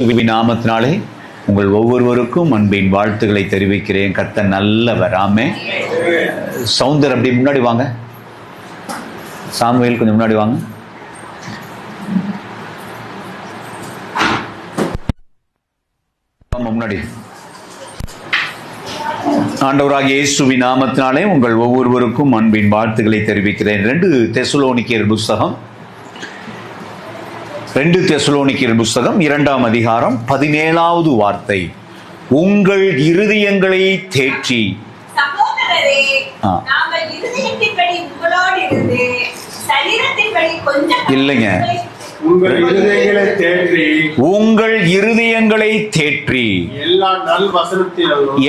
நாமத்தினாலே உங்கள் ஒவ்வொருவருக்கும் அன்பின் வாழ்த்துக்களை தெரிவிக்கிறேன். கர்த்தர் நல்லவர். ஆமென். சௌந்தர் அப்படி முன்னாடி வாங்க. சாமுவேல் கொஞ்சம் முன்னாடி வாங்க. முன்னாடி. ஆண்டவராகிய இயேசுவின் நாமத்தினாலே உங்கள் ஒவ்வொருவருக்கும் அன்பின் வாழ்த்துக்களை தெரிவிக்கிறேன். 2 தெசலோனிக்கேயர் புஸ்தகம் 2ஆம் அதிகாரம் 17வது வார்த்தை. உங்கள் இருதயங்களை தேற்றி இல்லைங்க, உங்கள் இருதயங்களை தேற்றி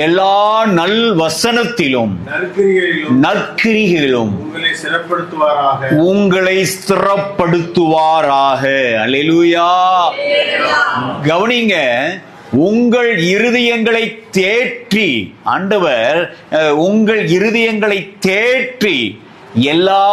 எல்லா நல் வசனத்திலும் நற்கிரிகளிலும் உங்களை ஸ்திரப்படுத்துவாராக. அல்லேலூயா. கவனிங்க, உங்கள் இருதயங்களை தேற்றி, ஆண்டவர் உங்கள் இருதயங்களை தேற்றி எல்லா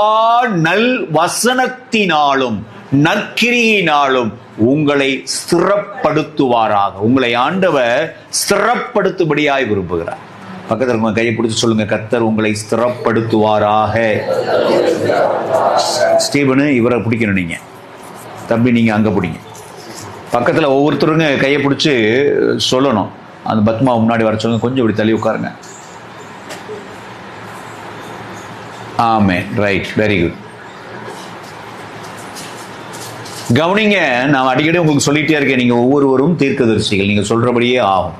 நல் வசனத்தினாலும் நற்கிரியினாலும் உங்களை ஸ்திரப்படுத்துவாராக. உங்களை ஆண்டவர் ஸ்திரப்படுத்தும்படியாய் விரும்புகிறார். பக்கத்தில் கையை பிடிச்சு சொல்லுங்க, கர்த்தர் உங்களை ஸ்திரப்படுத்துவாராக. ஸ்டீவனு இவரை பிடிக்கணும், நீங்க தம்பி நீங்க அங்க பிடிங்க. பக்கத்துல ஒவ்வொருத்தருங்க கையை பிடிச்சு சொல்லணும். அந்த பத்மா முன்னாடி வர சொல்லுங்க. கொஞ்சம் இப்படி தள்ளி உட்காருங்க. ஆமென். Right, very good. கவனிங்க, நான் அடிக்கடி உங்களுக்கு சொல்லிட்டே இருக்கேன், நீங்க ஒவ்வொருவரும் தீர்க்கதரிசிகள். நீங்க சொல்றபடியே ஆகும்.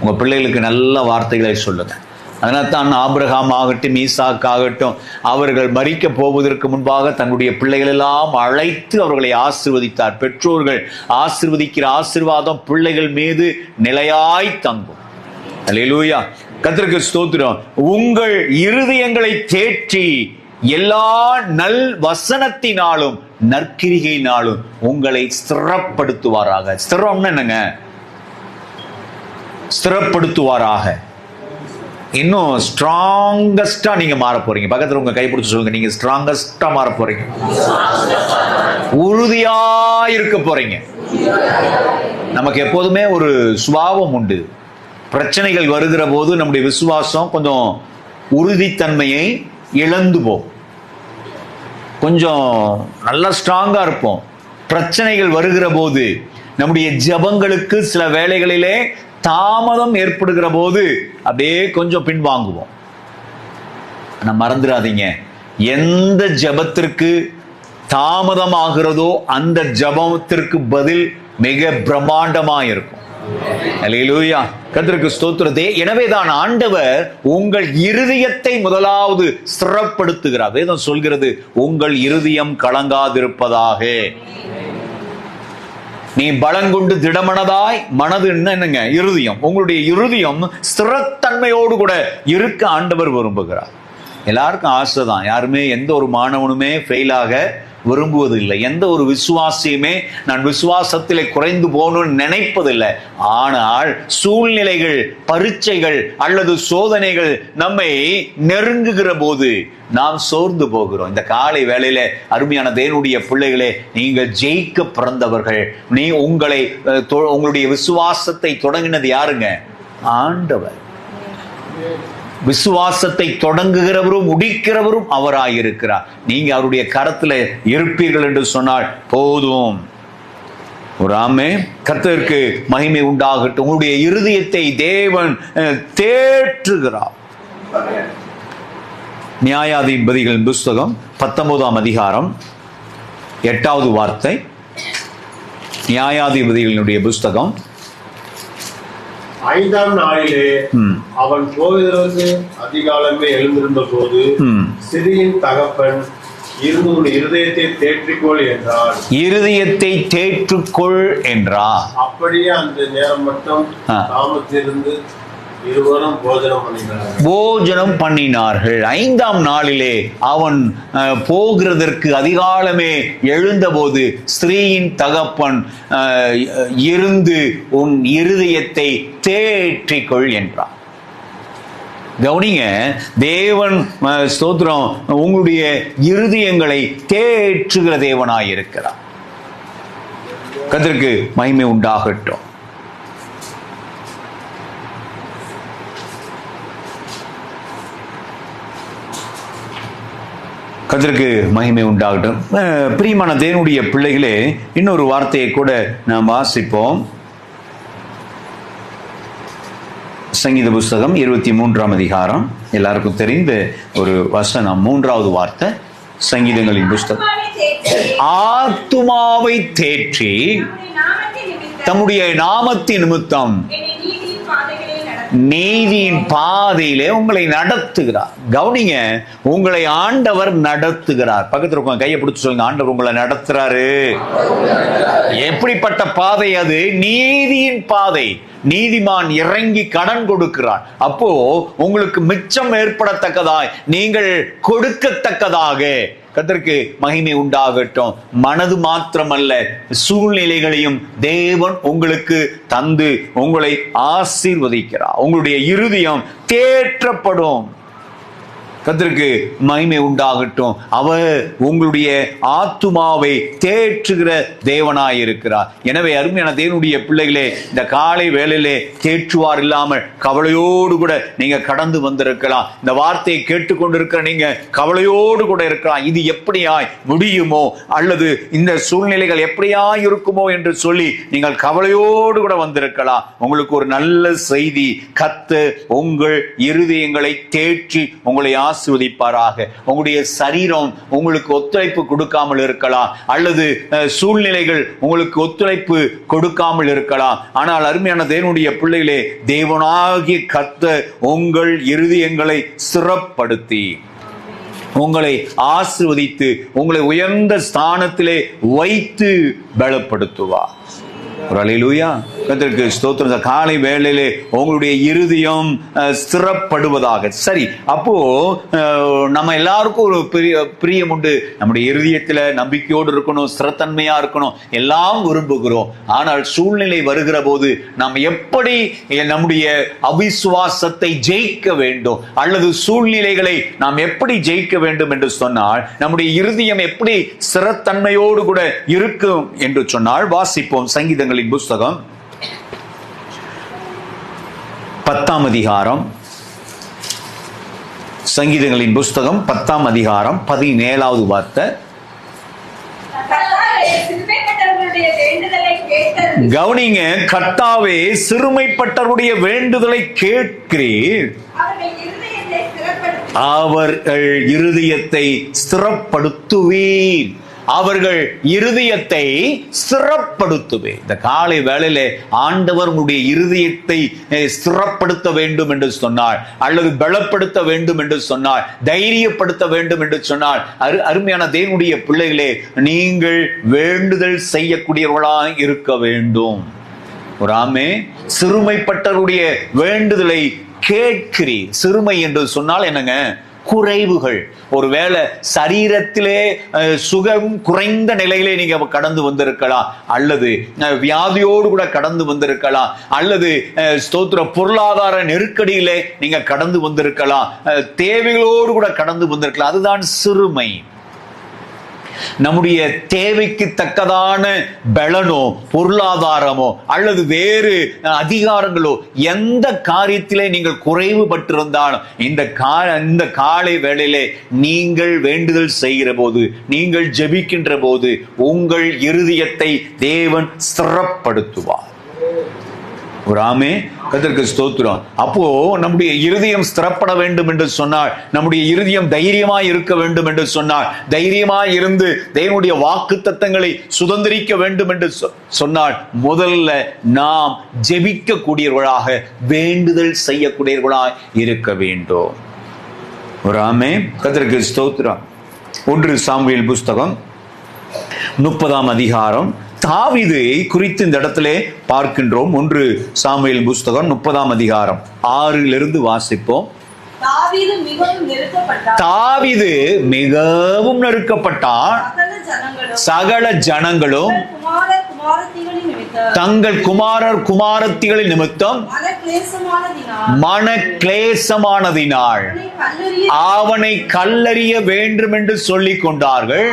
உங்க பிள்ளைகளுக்கு நல்ல வார்த்தைகளை சொல்லுங்க. அதனால தான் ஆபிரகாம் ஆகட்டும், ஈசாக் ஆகட்டும், அவர்கள் மரிக்க போவதற்கு முன்பாக தன்னுடைய பிள்ளைகள் எல்லாம் அழைத்து அவர்களை ஆசீர்வதித்தார். பெற்றோர்கள் ஆசீர்வதிக்கிற ஆசீர்வாதம் பிள்ளைகள் மீது நிலையாய் தங்கும். அல்லேலூயா. கர்த்தருக்கு ஸ்தோத்திரம். உங்கள் இருதயங்களை தேற்றி எல்லா நல் வசனத்தினாலும் நற்கிரிகையினாலும் உங்களை ஸ்திரப்படுத்துவாராக. ஸ்திரம்னா என்னங்க? ஸ்திரப்படுத்துவாராக. இன்னும் ஸ்ட்ராங்கஸ்டா நீங்க மாற போறீங்க. பக்கத்துல உங்க கைப்பிடிச்சு சொல்லுங்க, நீங்க ஸ்ட்ராங்கஸ்டா மாற போறீங்க. உறுதியா இருக்க போறீங்க. நமக்கு எப்போதுமே ஒரு சுபாவம் உண்டு. பிரச்சனைகள் வருகிற போது நம்முடைய விசுவாசம் கொஞ்சம் உறுதித்தன்மையை இழந்து போகும். கொஞ்சம் நல்லா ஸ்ட்ராங்கா இருப்போம். பிரச்சனைகள் வருகிற போது நம்முடைய ஜெபங்களுக்கு சில வேளைகளிலே தாமதம் ஏற்படுகிற போது அப்படியே கொஞ்சம் பின்வாங்குவோம். ஆனா மறந்துடாதீங்க, எந்த ஜெபத்திற்கு தாமதம் ஆகிறதோ அந்த ஜெபத்திற்கு பதில் மிக பிரம்மாண்டமா இருக்கும். அல்லேலூயா. கர்த்தருக்கு ஸ்தோத்திரத்தை. எனவேதான் ஆண்டவர் உங்கள் இருதயத்தை முதலாவது ஸ்திரப்படுத்துகிறார். வேதம் சொல்கிறது, உங்கள் இருதயம் கலங்காதிருப்பதாக. நீ பலங்கொண்டு திடமனதாய், மனது என்னங்க? இருதயம். உங்களுடைய இருதயம் ஸ்திரத்தன்மையோடு கூட இருக்க ஆண்டவர் விரும்புகிறார். எல்லாருக்கும் ஆசைதான். யாருமே, எந்த ஒரு மாணவனுமே ஃபெயிலாக விரும்புவது இல்லை. எந்த ஒரு விசுவாசியுமே நான் விசுவாசத்திலே குறைந்து போகணும்னு நினைப்பதில்லை. ஆனால் சூழ்நிலைகள், பரீட்சைகள் அல்லது சோதனைகள் நம்மை நெருங்குகிற போது நாம் சோர்ந்து போகிறோம். இந்த காலை வேளையில அருமையான தேவனுடைய பிள்ளைகளே, நீங்கள் ஜெயிக்க பிறந்தவர்கள். நீ உங்களுடைய விசுவாசத்தை தொடங்கினது யாருங்க? ஆண்டவர். விசுவாசத்தை தொடங்குகிறவரும் முடிக்கிறவரும் அவராயிருக்கிறார். நீங்க அவருடைய கரத்துல இருப்பீர்கள் என்று சொன்னால் போதும். ஒரு ஆமென். கர்த்தருக்கு மகிமை உண்டாகட்டும். உங்களுடைய இருதயத்தை தேவன் தேற்றுகிறார். நியாயாதிபதிகளின் புஸ்தகம் 19ஆம் அதிகாரம் 8வது வார்த்தை. நியாயாதிபதிகளினுடைய புஸ்தகம் 5ஆம் நாளிலே அவன் போவதற்கு அதிகாலமே எழுந்திருந்த போது சிறியின் தகப்பன் இருந்து இருதயத்தை தேற்றிக்கொள் என்றார். இருதயத்தை தேற்றுக்கொள் என்றார். அப்படியே அந்த நேரம் மட்டும் தாமத்திலிருந்து இருவரும் போஜனம் பண்ணினார்கள். 5ஆம் நாளிலே அவன் போகிறதற்கு அதிகாலமே எழுந்தபோது ஸ்திரீயின் தகப்பன் இருந்து உன் இருதயத்தை தேற்றிக்கொள் என்றார். கவனிங்க, தேவன் ஸ்தோத்திரம் உங்களுடைய இருதயங்களை தேற்றுகிற தேவனாய் இருக்கிறார். கர்த்தருக்கு மகிமை உண்டாகட்டும். கர்த்தருக்கு மகிமை உண்டாகட்டும். பிரியமான தேவனுடைய பிள்ளைகளே, இன்னொரு வார்த்தையை கூட நாம் வாசிப்போம். சங்கீத புஸ்தகம் 23ஆம் அதிகாரம், எல்லாருக்கும் தெரிந்த ஒரு வசனம், 3வது வார்த்தை. சங்கீதங்களின் புஸ்தகம், ஆத்துமாவை தேற்றி தம்முடைய நாமத்தின் நிமித்தம் நீதியின் பாதையிலே உங்களை நடத்துகிறார். கவனிங்க, உங்களை ஆண்டவர் நடத்துகிறார். பக்கத்துல இருக்கவங்க கையை பிடிச்சு சொல்லுங்க, ஆண்டவர் உங்களை நடத்துறாரு. எப்படிப்பட்ட பாதை அது? நீதியின் பாதை. நீதிமான் இறங்கி கடன் கொடுக்கிறார். அப்போ உங்களுக்கு மிச்சம் ஏற்படத்தக்கதாய், நீங்கள் கொடுக்கத்தக்கதாக. கர்த்தருக்கு மகிமை உண்டாகட்டும். மனது மாத்திரமல்ல, சூழ்நிலைகளையும் தேவன் உங்களுக்கு தந்து உங்களை ஆசீர்வதிக்கிறார். உங்களுடைய இருதயம் தேற்றப்படும். கர்த்தருக்கு மகிமை உண்டாகட்டும். அவர் உங்களுடைய ஆத்துமாவை தேற்றுகிற தேவனாயிருக்கிறார். எனவே அருமையான தேவனுடைய பிள்ளைகளே, இந்த காலை வேளையிலே தேற்றுவார் இல்லாமல் கவலையோடு கூட நீங்க கடந்து வந்திருக்கலாம். இந்த வார்த்தையை கேட்டுக்கொண்டிருக்கிற நீங்க கவலையோடு கூட இருக்கலாம். இது எப்படியாய் முடியுமோ, அல்லது இந்த சூழ்நிலைகள் எப்படியாய் இருக்குமோ என்று சொல்லி நீங்கள் கவலையோடு கூட வந்திருக்கலாம். உங்களுக்கு ஒரு நல்ல செய்தி, கர்த்தர் உங்கள் இருதயங்களை தேற்றி உங்களை ஆசீர்வதிப்பாராக. உங்களுடைய சரீரம் உங்களுக்கு ஒத்துழைப்பு கொடுக்காமல் இருக்கலாம், அல்லது சூழ்நிலைகள் உங்களுக்கு ஒத்துழைப்பு கொடுக்காமல் இருக்கலாம். ஆனால் அருமையான தேவனுடைய பிள்ளைகளே, தேவனாகிய கர்த்தர் உங்கள் இருதயங்களை ஸ்திரப்படுத்தி உங்களை ஆசீர்வதித்து உங்களை உயர்ந்த ஸ்தானத்திலே வைத்து பலப்படுத்துவார். அல்லேலூயா. கர்த்தருக்கு ஸ்தோத்திரம். காலை வேளையிலே உங்களுடைய இருதயம் ஸ்திரப்படுவதாக. சரி, அப்போ நம்ம எல்லாருக்கும் ஒரு பிரியம் உண்டு. நம்முடைய இருதயத்துல நம்பிக்கையோடு இருக்கணும், ஸ்திரத்தன்மையா இருக்கணும், எல்லாம் விரும்புகிறோம். ஆனால் சூழ்நிலை வருகிற போது நாம் எப்படி நம்முடைய அவிசுவாசத்தை ஜெயிக்க வேண்டும், அல்லது சூழ்நிலைகளை நாம் எப்படி ஜெயிக்க வேண்டும் என்று சொன்னால், நம்முடைய இருதயம் எப்படி ஸ்திரத்தன்மையோடு கூட இருக்கும் என்று சொன்னால், வாசிப்போம் சங்கீதங்களின் புஸ்தகம் 10ஆம் அதிகாரம். சங்கீதங்களின் புஸ்தகம் 10ஆம் அதிகாரம் 17வது வார்த்தை. கவனிங்க, கர்த்தாவே சிறுமைப்பட்டவருடைய வேண்டுதலை கேட்கிறீர், அவர்கள் இருதயத்தை ஸ்திரப்படுத்துவீர். அவர்கள் இருதயத்தை ஸ்திரப்படுத்துவே. இந்த காலை வேளையிலே ஆண்டவர் உங்களுடைய இருதயத்தை ஸ்திரப்படுத்த வேண்டும் என்று சொன்னார், அல்லது பலப்படுத்த வேண்டும் என்று சொன்னார், தைரியப்படுத்த வேண்டும் என்று சொன்னார். அருமையான தேவனுடைய பிள்ளைகளே, நீங்கள் வேண்டுதல் செய்யக்கூடியவர்களாய் இருக்க வேண்டும். ஒரு ஆமே. சிறுமைப்பட்டவருடைய வேண்டுதலை கேட்கிறீர். சிறுமை என்று சொன்னால் என்னங்க? குறைவுகள். ஒருவேளை சரீரத்திலே சுகம் குறைந்த நிலையிலே நீங்க கடந்து வந்திருக்கலாம், அல்லது வியாதியோடு கூட கடந்து வந்திருக்கலாம், அல்லது ஸ்தோத்திர பொருளாதார நெருக்கடியிலே நீங்க கடந்து வந்திருக்கலாம், தேவைகளோடு கூட கடந்து வந்திருக்கலாம். அதுதான் சிறுமை. நம்முடைய தேவைக்கு தக்கதான பலனோ பொருளாதாரமோ அல்லது வேறு அதிகாரங்களோ எந்த காரியத்திலே நீங்கள் குறைவுபட்டிருந்தாலும் இந்த காலை வேளையிலே நீங்கள் வேண்டுதல் செய்கிற போது, நீங்கள் ஜெபிக்கின்ற போது உங்கள் இருதயத்தை தேவன் ஸ்திரப்படுத்துவார். ஒரு ஆமே. கர்த்தருக்கு ஸ்தோத்திரம். அப்போ நம்முடைய இருதயம் ஸ்திரப்பட வேண்டும் என்று சொன்னால், நம்முடைய இருதயம் தைரியமாய் இருக்க வேண்டும் என்று சொன்னால், தைரியமாய் இருந்து தேவனுடைய வாக்குத்தத்தங்களை சுதந்திரிக்க வேண்டும் என்று சொன்னால், முதல்ல நாம் ஜெபிக்க கூடியவர்களாக, வேண்டுதல் செய்யக்கூடியவர்களாய் இருக்க வேண்டும். ஒரு ஆமே. கர்த்தருக்கு ஸ்தோத்திரம். 1 சாமுவேல் புஸ்தகம் 30ஆம் அதிகாரம். தாவீதை குறித்து இந்த இடத்திலே பார்க்கின்றோம். 1 சாமுவேல் புஸ்தகம் 30ஆம் அதிகாரம் 6லிருந்து வாசிப்போம். தாவீது மிகவும் நெருக்கப்பட்டான். சகல ஜனங்களும் தங்கள் குமாரர் குமாரத்திகளின் நிமித்தம் மன கிளேசமானதினால் அவனை கல்லறிய வேண்டும் என்று சொல்லிக் கொண்டார்கள்.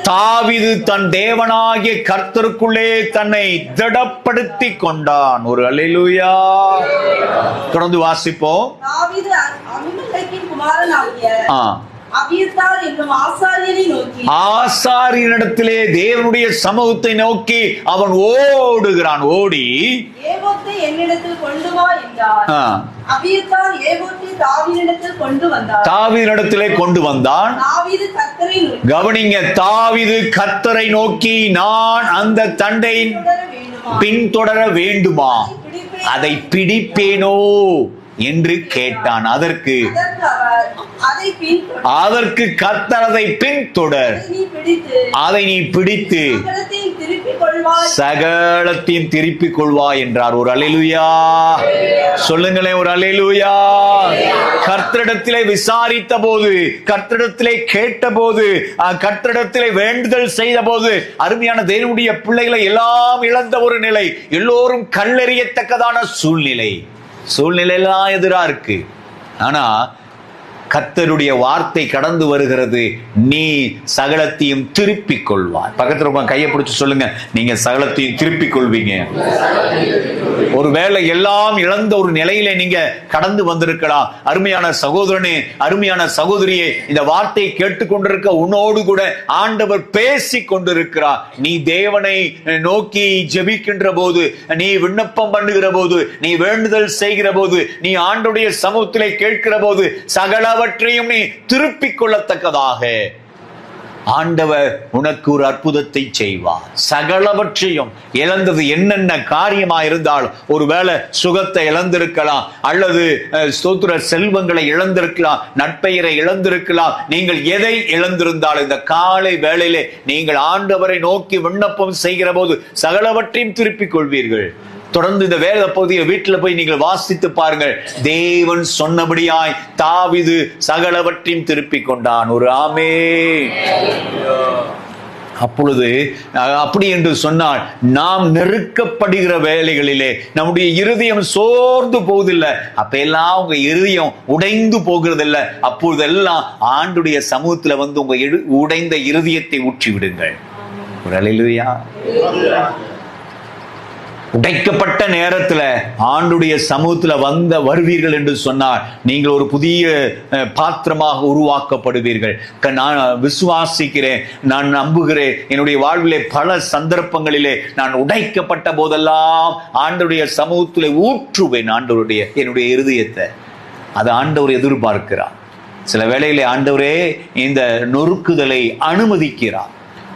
தாவீது தன் தேவனாகிய கர்த்தருக்குள்ளே தன்னை திடப்படுத்தி கொண்டான். ஒரு அல்லேலூயா. தொடர்ந்து வாசிப்போம். அபியத்தார் என்னும் ஆசாரியனை நோக்கி, ஆசாரியனிடத்திலே தேவனுடைய சமூகத்தை நோக்கி அவன் ஓடுகிறான். ஓடி ஏபோத்தை என்னிடத்தில் கொண்டு வா என்றார். அபியத்தார் ஏபோத்தை தாவீதினிடத்தில் கொண்டு வந்தார். தாவீதினிடத்திலே கொண்டு வந்தான். தாவீது கர்த்தரை நோக்கி, கவனிங்க, தாவீது கர்த்தரை நோக்கி, நான் அந்த தண்டை பின்தொடர வேண்டுமா, அதை பிடிப்பேனோ என்று கேட்டான். அதற்கு கர்த்தர், அதை பின்தொடர், அதை நீ பிடித்து சகலத்தையும் திருப்பிக் கொள்வாய் என்றார். ஒரு அல்லேலூயா சொல்லுங்களேன், ஒரு அல்லேலூயா. கர்த்தரிடத்திலே விசாரித்த போது, கர்த்தரிடத்திலே கேட்ட போது, கர்த்தரிடத்திலே வேண்டுதல் செய்த போது, அருமையான தேவனுடைய பிள்ளைகளை எல்லாம் இழந்த ஒரு நிலை, எல்லோரும் கல்லெறியத்தக்கதான சூழ்நிலையெல்லாம் எதிரா இருக்கு. ஆனா கர்த்தருடைய வார்த்தை கடந்து வருகிறது, நீ சகலத்தையும் திருப்பிக் கொள்வாய். பக்கத்துல கையை பிடிச்சு சொல்லுங்க, நீங்க சகலத்தையும் திருப்பிக் கொள்வீங்க. ஒருவேளை எல்லாம் இழந்த ஒரு நிலையில நீங்க கடந்து வந்திருக்கலாம். அருமையான சகோதரனே, அருமையான சகோதரியே, இந்த வார்த்தையை கேட்டுக்கொண்டிருக்க உன்னோடு கூட ஆண்டவர் பேசி கொண்டிருக்கிறார். நீ தேவனை நோக்கி ஜெபிக்கின்ற போது, நீ விண்ணப்பம் பண்ணுகிற போது, நீ வேண்டுதல் செய்கிற போது, நீ ஆண்டவருடைய சமூகத்திலே கேட்கிற போது, சகலவற்றையும் நீ திருப்பிக் கொள்ளத்தக்கதாக ஆண்டவர் உனக்கு ஒரு அற்புதத்தை செய்வார். சகலவற்றையும் இழந்தது என்னென்ன காரியமா இருந்தாலும், ஒருவேளை சுகத்தை இழந்திருக்கலாம், அல்லது ஸ்தோத்திர செல்வங்களை இழந்திருக்கலாம், நட்பெயரை இழந்திருக்கலாம். நீங்கள் எதை இழந்திருந்தாலும் இந்த காலை வேளையிலே நீங்கள் ஆண்டவரை நோக்கி விண்ணப்பம் செய்கிற போது சகலவற்றையும் திருப்பிக் கொள்வீர்கள். தொடர்ந்து இந்த வேத பகுதியை வீட்டுல போய் நீங்கள் வாசித்து பாருங்கள். தேவன் சொன்னபடியாய் தாவீது சகலவற்றையும் திருப்பிக் கொண்டான். ஒரு ஆமென். அப்பொழுது அப்படி என்று சொன்னால், நாம் நெருக்கப்படுகிற வேலைகளிலே நம்முடைய இருதயம் சோர்ந்து போவதில்லை. அப்ப எல்லாம் உங்க இருதயம் உடைந்து போகிறதில்லை. அப்பொழுதெல்லாம் ஆண்டுடைய சமூகத்துல வந்து உங்க உடைந்த இருதயத்தை ஊற்றி விடுங்கள். ஒரு அல்லேலூயா. உடைக்கப்பட்ட நேரத்துல ஆண்டுடைய சமூகத்துல வருவீர்கள் என்று சொன்னார், நீங்கள் ஒரு புதிய பாத்திரமாக உருவாக்கப்படுவீர்கள். நான் விசுவாசிக்கிறேன், நான் நம்புகிறேன். என்னுடைய வாழ்விலே பல சந்தர்ப்பங்களிலே நான் உடைக்கப்பட்ட போதெல்லாம் ஆண்டுடைய சமூகத்திலே ஊற்றுவேன் என்னுடைய இருதயத்தை. அது ஆண்டவர் எதிர்பார்க்கிறார். சில வேளையிலே ஆண்டவரே இந்த நொறுக்குதலை அனுமதிக்கிறார்.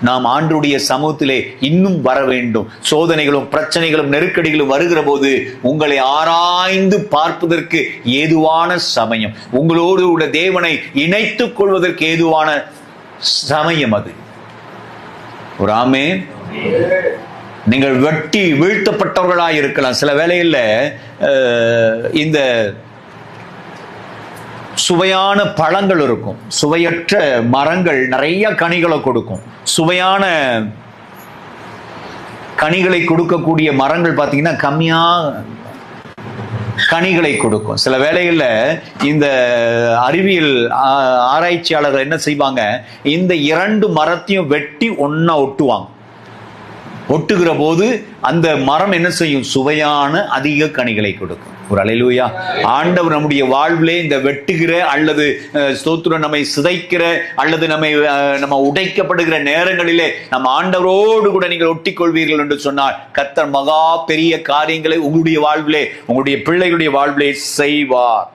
நாம் ஆண்டவருடைய சமூகத்திலே இன்னும் வர வேண்டும். சோதனைகளும் பிரச்சனைகளும் நெருக்கடிகளும் வருகிற போது உங்களை ஆராய்ந்து பார்ப்பதற்கு ஏதுவான சமயம், உங்களோடு உள்ள தேவனை இணைத்துக் கொள்வதற்கு ஏதுவான சமயம் அது. ஒரு ஆமென். நீங்கள் வெட்டி வீழ்த்தப்பட்டவர்களாக இருக்கலாம். சில வேளையில இந்த சுவையான பழங்கள் இருக்கும், சுவையற்ற மரங்கள் நிறைய கனிகளை கொடுக்கும். சுவையான கனிகளை கொடுக்கக்கூடிய மரங்கள் பார்த்தீங்கன்னா கம்மியா கனிகளை கொடுக்கும். சில வேளைகள்ல இந்த அறிவியல் ஆராய்ச்சியாளர்கள் என்ன செய்வாங்க, இந்த இரண்டு மரத்தையும் வெட்டி ஒன்னா ஒட்டுவாங்க. ஒட்டுகிற போது அந்த மரம் என்ன செய்யும், சுவையான அதிக கனிகளை கொடுக்கும். ஒரு அல்லேலூயா. ஆண்டவர் நம்முடைய வாழ்விலே இந்த வெட்டுகிற அல்லது ஸ்தோத்திரம் நம்மை சிதைக்கிற அல்லது நம்ம உடைக்கப்படுகிற நேரங்களிலே நம்ம ஆண்டவரோடு கூட நீங்கள் ஒட்டிக்கொள்வீர்கள் என்று சொன்னால் கர்த்தர் மகா பெரிய காரியங்களை உங்களுடைய வாழ்விலே, உங்களுடைய பிள்ளைகளுடைய வாழ்விலே செய்வார்.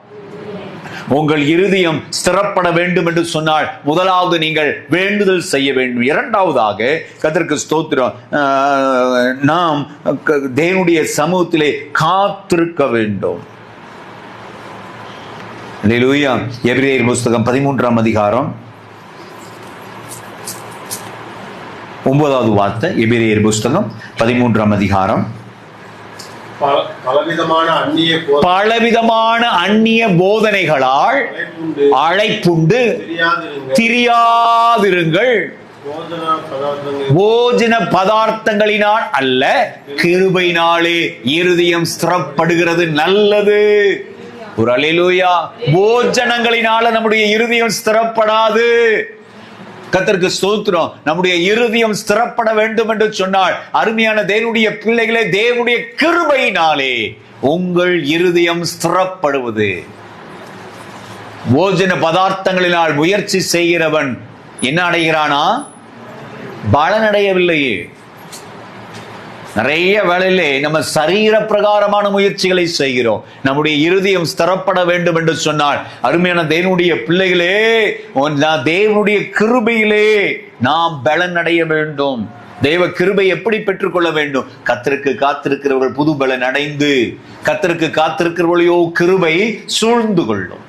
உங்கள் இருதயம் ஸ்திரப்பட வேண்டும் என்று சொன்னால் முதலாவது நீங்கள் வேண்டுதல் செய்ய வேண்டும். இரண்டாவதாக கர்த்தருக்கு ஸ்தோத்திரம், நாம் தேவனுடைய சமூகத்திலே காத்திருக்க வேண்டும். அல்லேலூயா. எபிரேயர் புத்தகம் 13ஆம் அதிகாரம் 9வது வார்த்தை. எபிரேயர் புத்தகம் 13ஆம் அதிகாரம். பலவிதமான அந்நிய போதனைகளால் அழைப்புண்டு திரியாதிருங்கள். போஜன பதார்த்தங்களினால் அல்ல, கிருபையினாலே இருதயம் ஸ்திரப்படுகிறது நல்லது. ஒரு அல்லேலூயா. போஜனங்களினால நம்முடைய இருதயம் ஸ்திரப்படாது. கர்த்தருக்கு ஸ்தோத்திரம். நம்முடைய இருதயம் ஸ்திரப்பட வேண்டும் என்று சொன்னால் அருமையான தேவனுடைய பிள்ளைகளே, தேவனுடைய கிருபையினாலே உங்கள் இருதயம் ஸ்திரப்படுவது. போஜன பதார்த்தங்களினால் முயற்சி செய்கிறவன் என்ன அடைகிறானா? பலனடையவில்லையே. நிறைய வேளையிலே நம்ம சரீர பிரகாரமான முயற்சிகளை செய்கிறோம். நம்முடைய இருதயம் ஸ்திரப்பட வேண்டும் என்று சொன்னால், அருமையான தேவனுடைய பிள்ளைகளே, தேவனுடைய கிருபையிலே நாம் பலன் அடைய வேண்டும். தேவ கிருபை எப்படி பெற்றுக்கொள்ள வேண்டும்? கர்த்தருக்கு காத்திருக்கிறவர்கள் புது பலன் அடைந்து, கர்த்தருக்கு காத்திருக்கிறவர்களையோ கிருபை சூழ்ந்து கொள்ளும்.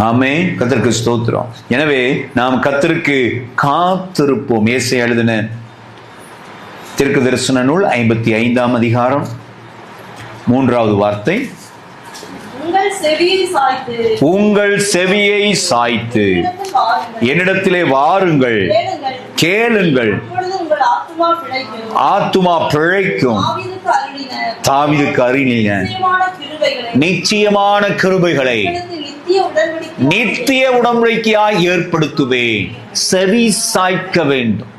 ஆமென். கர்த்தருக்கு ஸ்தோத்திரம். எனவே நாம் கர்த்தருக்கு காத்திருப்போம். ஏசாயா எழுதின தீர்க்கதரிசன நூல் 55ஆம் அதிகாரம் 3வது வார்த்தை, உங்கள் செவியை சாய்த்து என்னிடத்திலே வாருங்கள், கேளுங்கள், ஆத்துமா பிழைக்கும். தாவீதுக்கு அருளின நிச்சயமான கிருபைகளை நித்திய உடன்படிக்கையாய் ஏற்படுத்துவேன். செவி சாய்க்க வேண்டும்.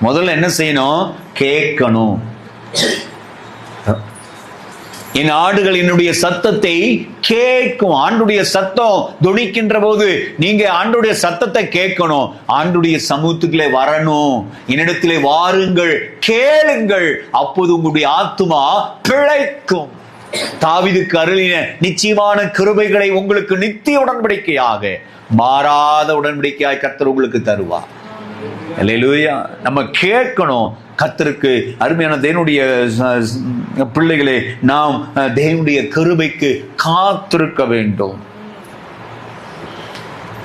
முதல்ல என்ன செய்யணும்? கேட்கணும். என் ஆடுகள் என்னுடைய சத்தத்தை கேட்கும். ஆண்டுடைய சத்தம் துணிக்கின்ற போது நீங்க ஆண்டுடைய சத்தத்தை கேட்கணும். ஆண்டுடைய சமூகத்துக்குள்ளே வரணும். என்னிடத்திலே வாருங்கள், கேளுங்கள், அப்போது உங்களுடைய ஆத்துமா பிழைக்கும். தாவீதுக்கு அருளின நிச்சயமான கிருபைகளை உங்களுக்கு நித்திய உடன்படிக்கையாக, மாறாத உடன்படிக்கையாய் கர்த்தர் உங்களுக்கு தருவார். அல்லேலூயா. நம்ம கேட்கணும். கர்த்தருக்கு அருமையான தேவனுடைய பிள்ளைகளே, நாம் தேவனுடைய கிருபைக்கு காத்திருக்க வேண்டும்.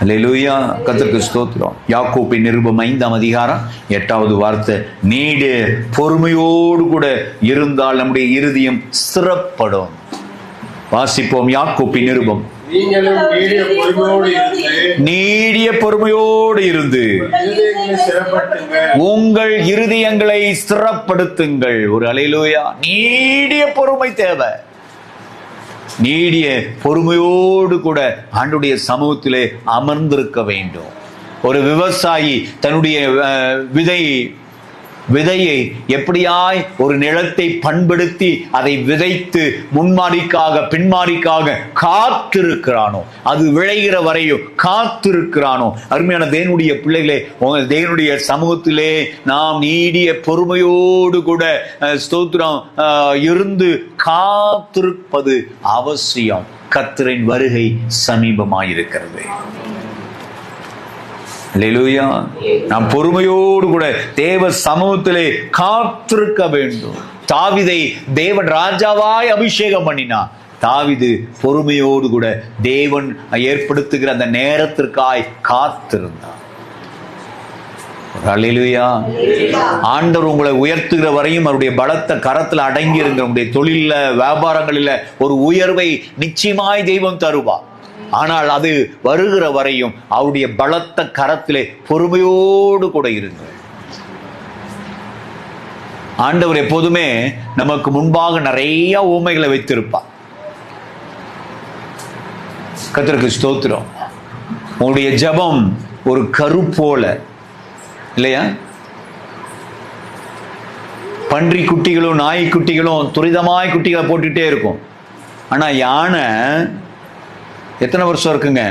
அல்லேலூயா. கர்த்தருக்கு ஸ்தோத்திரம். யாக்கோபின் நிருபம் 5ஆம் அதிகாரம் 8வது வார்த்தை, நீடு பொறுமையோடு கூட இருந்தால் நம்முடைய இருதயம் ஸ்திரப்படும். வாசிப்போம். யாக்கோபின் நிருபம். நீடிய பொறுமையோடு இருந்து உங்கள் இருதயங்களை ஸ்திரப்படுத்துங்கள். ஒரு அல்லேலூயா. நீடிய பொறுமை தேவை. நீடிய பொறுமையோடு கூட ஆண்டுடைய சமூகத்திலே அமர்ந்திருக்க வேண்டும். ஒரு விவசாயி தன்னுடைய விதையை எப்படியாய் ஒரு நிலத்தை பண்படுத்தி அதை விதைத்து முன்மாரிக்காக பின்மாரிக்காக காத்திருக்கிறானோ, அது விளைகிற வரையும் காத்திருக்கிறானோ. அருமையான தேவனுடைய பிள்ளைகளே, தேவனுடைய சமூகத்திலே நாம் நீடிய பொறுமையோடு கூட ஸ்தோத்திரம் இருந்து காத்திருப்பது அவசியம். கர்த்தரின் வருகை சமீபமாயிருக்கிறது. அல்லேலூயா. நாம் பொறுமையோடு கூட தேவ சமூகத்திலே காத்திருக்க வேண்டும். தாவீதை தேவன் ராஜாவாய் அபிஷேகம் பண்ணினார். தாவீது பொறுமையோடு கூட தேவன் ஏற்படுத்துகிற அந்த நேரத்திற்காய் காத்திருந்தார். அல்லேலூயா. ஆண்டவர் உங்களை உயர்த்துகிற வரையும் அவருடைய பலத்த கரத்தில் அடங்கி இருங்க. உங்களுடைய தொழில வியாபாரங்களில ஒரு உயர்வை நிச்சயமாய் தெய்வம் தருவார். ஆனால் அது வருகிற வரையும் அவருடைய பலத்த கரத்திலே பொறுமையோடு கூட இருங்கள். ஆண்டவர் எப்போதுமே நமக்கு முன்பாக நிறைய ஊமைகளை வைத்திருப்பார். கர்த்தருக்கு ஸ்தோத்திரம். உங்களுடைய ஜெபம் ஒரு கரு போல இல்லையா? பன்றி குட்டிகளும் நாய் குட்டிகளும் துரிதமாய் குட்டிகளை போட்டுட்டே இருக்கும். ஆனா யானை எத்தனை வருஷம் இருக்குங்க?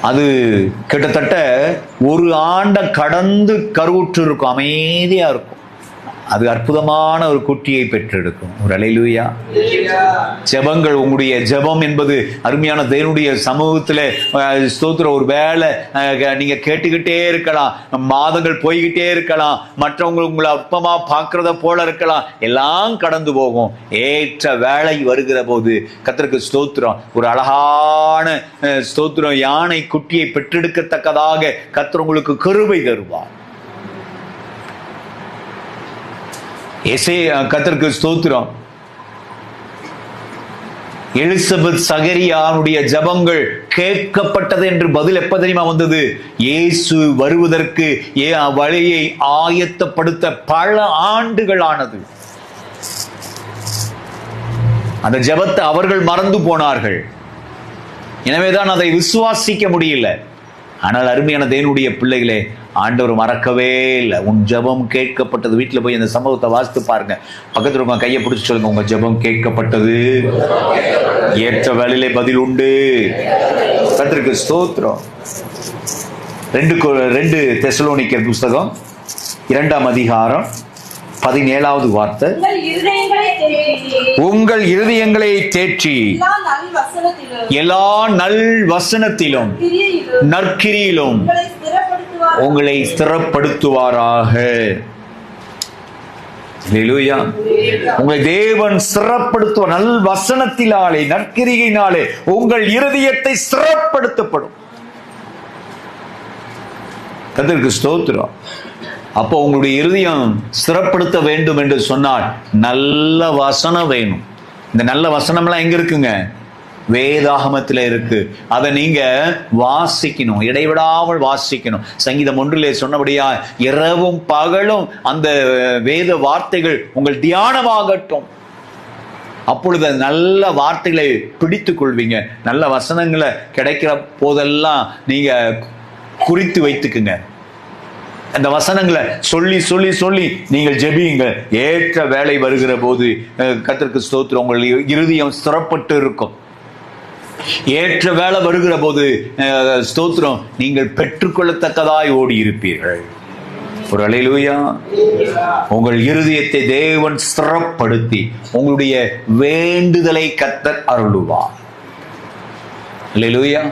அது கிட்டத்தட்ட ஒரு ஆண்டை கடந்து கருவுற்று இருக்கும். அமைதியா இருக்கும். அது அற்புதமான ஒரு குட்டியை பெற்றெடுக்கும். ஒரு அல்லேலூயா. ஜெபங்கள், உங்களுடைய ஜெபம் என்பது அருமையான தேவனுடைய சமூகத்துல ஸ்தோத்திரம். ஒரு வேலை நீங்க கேட்டுக்கிட்டே இருக்கலாம், மாதங்கள் போய்கிட்டே இருக்கலாம், மற்றவங்க உங்களை அற்பமா பார்க்கறத போல இருக்கலாம், எல்லாம் கடந்து போகும். ஏற்ற வேலை வருகிற போது கர்த்தருக்கு ஸ்தோத்திரம், ஒரு அழகான ஸ்தோத்திரம் யானை குட்டியை பெற்றெடுக்கத்தக்கதாக கர்த்தர் உங்களுக்கு கிருபை தருவார். கர்த்தருக்கு ஸ்தோத்திரம். எலிசபெத் சகரியாவுடைய ஜபங்கள் கேட்கப்பட்டது என்று பதில் எப்ப தெரியுமா வந்தது? இயேசு வருவதற்கு வழியை ஆயத்தப்படுத்த பல ஆண்டுகள் ஆனது. அந்த ஜபத்தை அவர்கள் மறந்து போனார்கள். எனவேதான் அதை விசுவாசிக்க முடியல. ஆனால் அருமையான தேவனுடைய பிள்ளைகளே, ஆண்டவர் மறக்கவே இல்லை. உன் ஜெபம் கேட்கப்பட்டது. வீட்டில் போய் இந்த சம்பவத்தை வாசித்து பாருங்க. பக்கத்துல இருக்கவங்க கையை பிடிச்சி சொல்லுங்க, உங்க ஜெபம் கேட்கப்பட்டது, ஏற்ற வேளையிலே பதில் உண்டு. கர்த்தருக்கு ஸ்தோத்திரம். 2 தெசலோனிக்கர் புஸ்தகம் 2ஆம் அதிகாரம் 17வது வார்த்தை. உங்கள் இருதயங்களை தேற்றி எல்லா நல் வசனத்திலும் நற்கிரியிலும் உங்களை ஸ்திரப்படுத்துவாராக. அல்லேலூயா. உங்களை தேவன் ஸ்திரப்படுத்துவார். நல் வசனத்தினாலே நற்கிரியினாலே உங்கள் இருதயத்தை ஸ்திரப்படுத்தப்படும். கர்த்தருக்கு ஸ்தோத்திரம். அப்போ உங்களுடைய இருதயம் ஸ்திரப்படுத்த வேண்டும் என்று சொன்னால் நல்ல வசனம் வேணும். இந்த நல்ல வசனம்லாம் எங்க இருக்குங்க? வேதாகமத்தில் இருக்கு. அதை நீங்க வாசிக்கணும், இடைவிடாமல் வாசிக்கணும். சங்கீதம் 1 சொன்னபடியா இரவும் பகலும் அந்த வேத வார்த்தைகள் உங்கள் தியானமாகட்டும். அப்பொழுது நல்ல வார்த்தைகளை பிடித்துக் கொள்வீங்க. நல்ல வசனங்களை கிடைக்கிற போதெல்லாம் நீங்க குறித்து வைத்துக்குங்க. அந்த வசனங்களை சொல்லி சொல்லி சொல்லி நீங்கள் ஜெபியுங்க. ஏற்ற வேலை வருகிற போது கர்த்தருக்கு ஸ்தோத்திரம், உங்கள் இருதயம் ஸ்திரப்பட்டு இருக்கும். ஏற்ற வேலை வருகிற போது ஸ்தோத்திரம், நீங்கள் பெற்றுக்கொள்ளத்தக்கதாய் ஓடி இருப்பீர்கள். ஒரு அல்லேலூயா. உங்கள் இருதயத்தை தேவன் ஸ்திரப்படுத்தி உங்களுடைய வேண்டுதலை கர்த்தர் அருளுவார். அல்லேலூயா.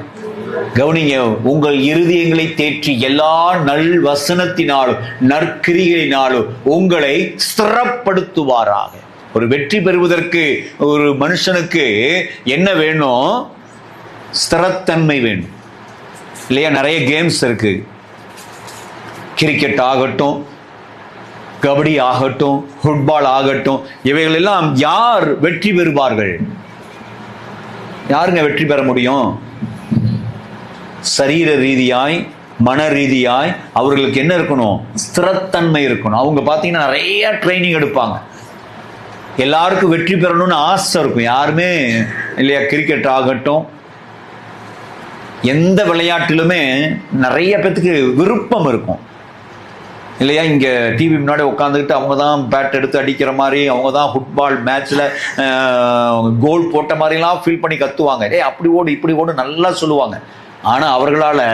கவனிங்க, உங்கள் இருதயங்களை தேற்றி எல்லா நல் வசனத்தினாலும் நற்கிரிகளினாலும் உங்களை ஸ்திரப்படுத்துவாராக. ஒரு வெற்றி பெறுவதற்கு ஒரு மனுஷனுக்கு என்ன வேணும்? ஸ்திரத்தன்மை வேணும் இல்லையா? நிறைய கேம்ஸ் இருக்கு. கிரிக்கெட் ஆகட்டும், கபடி ஆகட்டும், ஃபுட்பால் ஆகட்டும், இவைகள் எல்லாம் யார் வெற்றி பெறுவார்கள்? யாருங்க வெற்றி பெற முடியும்? சரீர ரீதியாய் மன ரீதியாய் அவர்களுக்கு என்ன இருக்கணும்? ஸ்திரத்தன்மை இருக்கணும். அவங்க பார்த்தீங்கன்னா நிறைய ட்ரைனிங் எடுப்பாங்க. எல்லாருக்கும் வெற்றி பெறணும்னு ஆசை இருக்கும். யாருமே இல்லையா? கிரிக்கெட் ஆகட்டும், எந்த விளையாட்டிலுமே நிறைய பேத்துக்கு விருப்பம் இருக்கும் இல்லையா? இங்கே டிவி முன்னாடி உட்காந்துக்கிட்டு அவங்க தான் பேட் எடுத்து அடிக்கிற மாதிரி, அவங்க தான் ஃபுட்பால் மேட்ச்சில் கோல் போட்ட மாதிரிலாம் ஃபீல் பண்ணி கத்துவாங்க. அப்படி ஓடு இப்படி ஓடு நல்லா சொல்லுவாங்க. ஆனால் அவர்களால்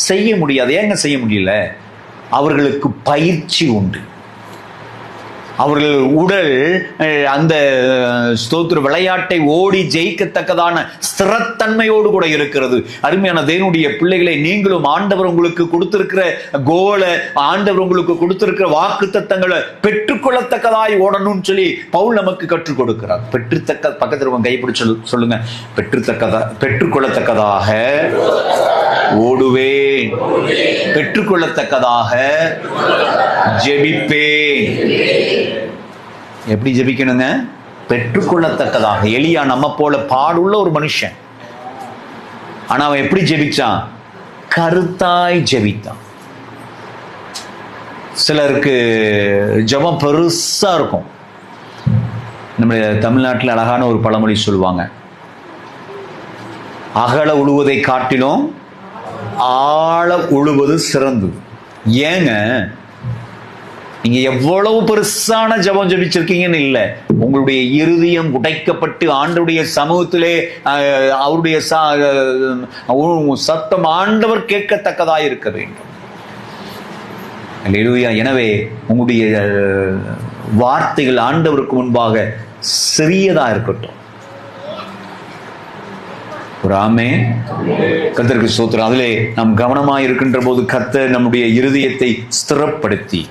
செய்ய முடியாது. ஏங்க செய்ய முடியல? அவர்களுக்கு பயிற்சி உண்டு. அவர்கள் உடல் அந்த ஸ்தோத்திர விளையாட்டை ஓடி ஜெயிக்கத்தக்கதான ஸ்திரத்தன்மையோடு கூட இருக்கிறது. அருமையான தேவனுடைய பிள்ளைகளை, நீங்களும் ஆண்டவர் உங்களுக்கு கொடுத்திருக்கிற கோலை, ஆண்டவர் உங்களுக்கு கொடுத்திருக்கிற வாக்குத்தத்தங்களை பெற்றுக்கொள்ளத்தக்கதாய் ஓடணும்னு சொல்லி பவுல் நமக்கு கற்றுக் கொடுக்கிறார். பக்கத்தில் கைப்பிடிச்சு சொல்லுங்க, பெற்றுக்கொள்ளத்தக்கதாக ஓடுவேன், பெற்றுக்கொள்ளத்தக்கதாக ஜெபிப்பேன். எப்படி ஜெபிக்கணுங்க? பெற்றுக்கொள்ளத்தக்கதாக. எலியா நம்ம போல பாடுள்ள ஒரு மனுஷன். ஆனா அவன் எப்படி ஜெபிச்சான்? கருத்தாய் ஜெபித்தான். சிலருக்கு ஜெபம் பெருசா இருக்கும். நம்முடைய தமிழ்நாட்டில் அழகான ஒரு பழமொழி சொல்லுவாங்க, அகல உழுவதை காட்டிலும் ஆழ உழுவது சிறந்தது. ஏங்க, நீங்க எவ்வளவு பெருசான ஜெபம் ஜெபிச்சிருக்கீங்கன்னு இல்லை, உங்களுடைய இருதயம் உடைக்கப்பட்டு ஆண்டவருடைய சமூகத்திலே அவருடைய சத்தம் ஆண்டவர் கேட்கத்தக்கதாக இருக்க வேண்டும். அல்லேலூயா. எனவே உங்களுடைய வார்த்தைகள் ஆண்டவருக்கு முன்பாக சிறியதா இருக்கட்டும். ஒரு ஆமென். கர்த்தருக்கு ஸ்தோத்திரம். அதிலே நாம் கவனமாக இருக்கின்ற போது கர்த்தர் நம்முடைய இருதயத்தை ஸ்திரப்படுத்தி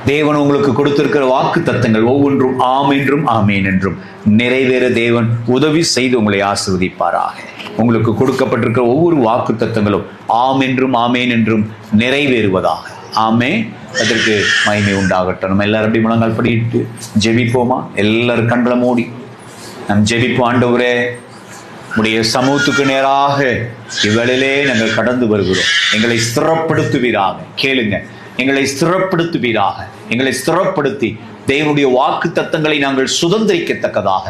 தேவன் உங்களுக்கு கொடுத்திருக்கிற வாக்கு தத்தங்கள் ஒவ்வொன்றும் ஆம் என்றும் ஆமேன் என்றும் நிறைவேற தேவன் உதவி செய்து உங்களை ஆசீர்வதிப்பாராக. உங்களுக்கு கொடுக்கப்பட்டிருக்கிற ஒவ்வொரு வாக்கு தத்தங்களும் ஆம் என்றும் ஆமேன் என்றும் நிறைவேறுவதாக. ஆமென். அதற்கு மகிமை உண்டாகட்டும். நம்ம எல்லாரும் அப்படி முழங்கால் படிட்டு ஜெபிப்போமா? எல்லாரும் கண்களை மூடி நம் ஜெபிப்போம். ஆண்டவரே, உடைய சமூகத்துக்கு நேராக இவ்வேளையிலே நாங்கள் கடந்து வருகிறோம். எங்களை ஸ்திரப்படுத்துவீராக. கேளுங்க, எங்களை ஸ்திரப்படுத்துவீராக. எங்களை ஸ்திரப்படுத்தி தேவனுடைய வாக்கு தத்தங்களை நாங்கள் சுதந்திரிக்கத்தக்கதாக